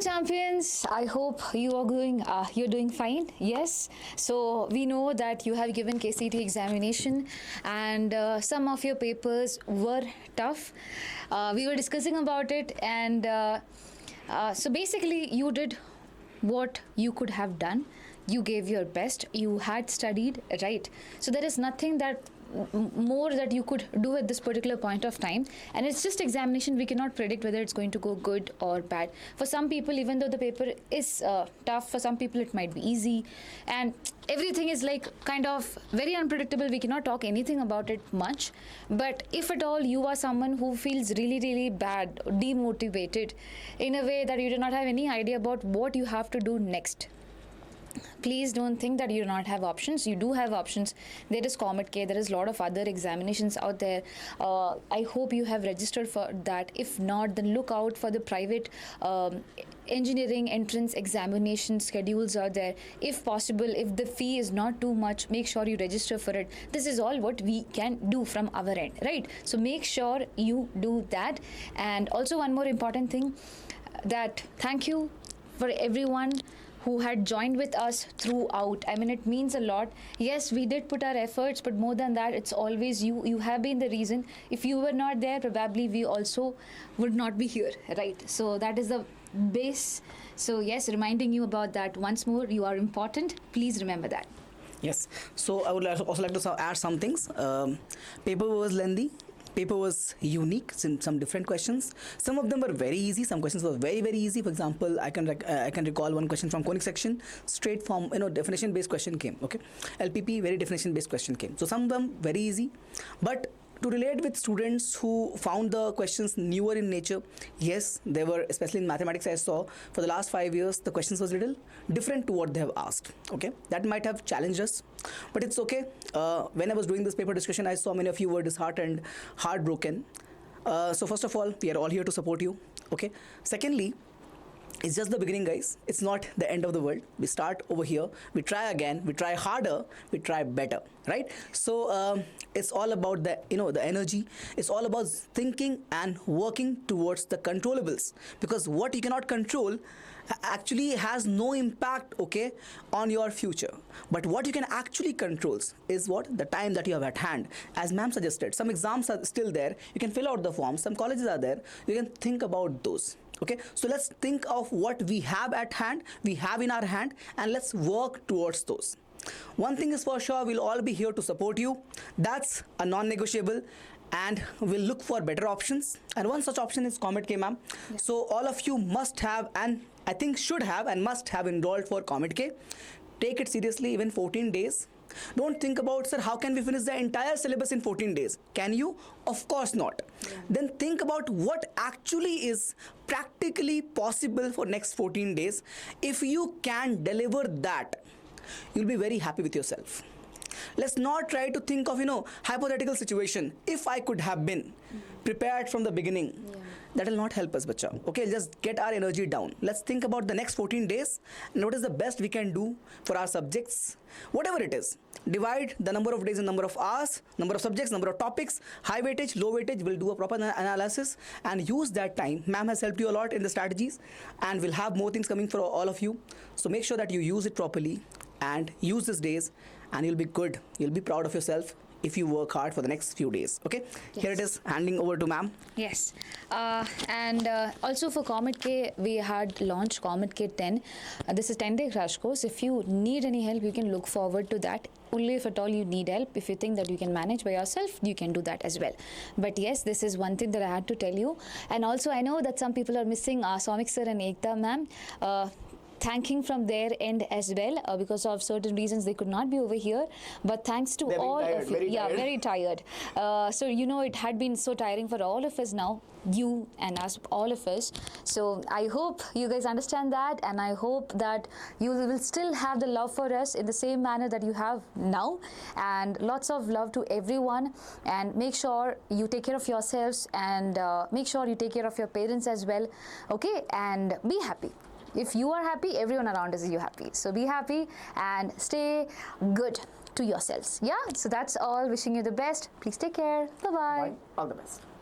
champions. I hope you're doing fine. Yes. So we know that you have given KCET examination, and some of your papers were tough. We were discussing about it, and so basically, you did what you could have done. You gave your best. You had studied, right? So there is nothing that more that you could do at this particular point of time, and it's just examination. We cannot predict whether it's going to go good or bad. For some people, even though the paper is tough, for some people it might be easy, and everything is like kind of very unpredictable. We cannot talk anything about it much. But if at all you are someone who feels really bad, demotivated in a way that you do not have any idea about what you have to do next, please don't think that you do not have options. You do have options. There is COMEDK. There is a lot of other examinations out there. I hope you have registered for that. If not, then look out for the private engineering entrance examination schedules are there. If possible, if the fee is not too much, make sure you register for it. This is all what we can do from our end, right? So make sure you do that. And also one more important thing, that thank you for everyone who had joined with us throughout. I mean, it means a lot. Yes, we did put our efforts, but more than that, it's always you. You have been the reason. If you were not there, probably we also would not be here, right? So that is the base. So yes, reminding you about that once more. You are important. Please remember that. Yes. So I would also like to add some things. Paper was lengthy. Paper was unique in some different questions. Some of them were very easy. Some questions were very easy. For example, I can recall one question from conic section. Straight from definition based question came. Okay, LPP very definition based question came. So some of them very easy, but to relate with students who found the questions newer in nature, yes, they were, especially in mathematics. I saw for the last 5 years the questions was little different to what they have asked. Okay, that might have challenged us, but it's okay. When I was doing this paper discussion, I saw many of you were disheartened, heartbroken. So first of all, we are all here to support you. Okay. Secondly, it's just the beginning, guys. It's not the end of the world. We start over here, we try again, we try harder, we try better, right? So it's all about the the energy. It's all about thinking and working towards the controllables, because what you cannot control actually has no impact, okay, on your future. But what you can actually control is what the time that you have at hand. As ma'am suggested, some exams are still there. You can fill out the forms. Some colleges are there. You can think about those. Okay, so let's think of what we have at hand, we have in our hand, and let's work towards those. One thing is for sure, we'll all be here to support you. That's a non-negotiable, and we'll look for better options. And one such option is COMEDK, ma'am. Yes. So all of you must have, and I think should have and must have enrolled for COMEDK. Take it seriously, even 14 days. Don't think about, sir, how can we finish the entire syllabus in 14 days? Can you? Of course not. Yeah. Then think about what actually is practically possible for next 14 days. If you can deliver that, you'll be very happy with yourself. Let's not try to think of, hypothetical situation. If I could have been prepared from the beginning, that will not help us, bacha. Okay, just get our energy down. Let's think about the next 14 days and what is the best we can do for our subjects, whatever it is. Divide the number of days in number of hours, number of subjects, number of topics, high weightage, low weightage. We'll do a proper analysis and use that time. Ma'am has helped you a lot in the strategies, and we'll have more things coming for all of you. So make sure that you use it properly and use these days, and you'll be good. You'll be proud of yourself if you work hard for the next few days. Okay, yes. Here it is, handing over to ma'am. Yes. And also for COMEDK, we had launched COMEDK 10. This is 10-day crash course. If you need any help, you can look forward to that. Only if at all you need help. If you think that you can manage by yourself, you can do that as well. But yes, this is one thing that I had to tell you. And also, I know that some people are missing Soumik sir and Ekta ma'am. Thanking from their end as well, because of certain reasons they could not be over here, but thanks to all of you. Yeah, very tired. So it had been so tiring for all of us now, you and us, all of us. So I hope you guys understand that, and I hope that you will still have the love for us in the same manner that you have now. And lots of love to everyone, and make sure you take care of yourselves, and make sure you take care of your parents as well. Okay, and be happy. If you are happy, everyone around is you happy. So be happy and stay good to yourselves. Yeah, so that's all. Wishing you the best. Please take care. Bye-bye. All the best.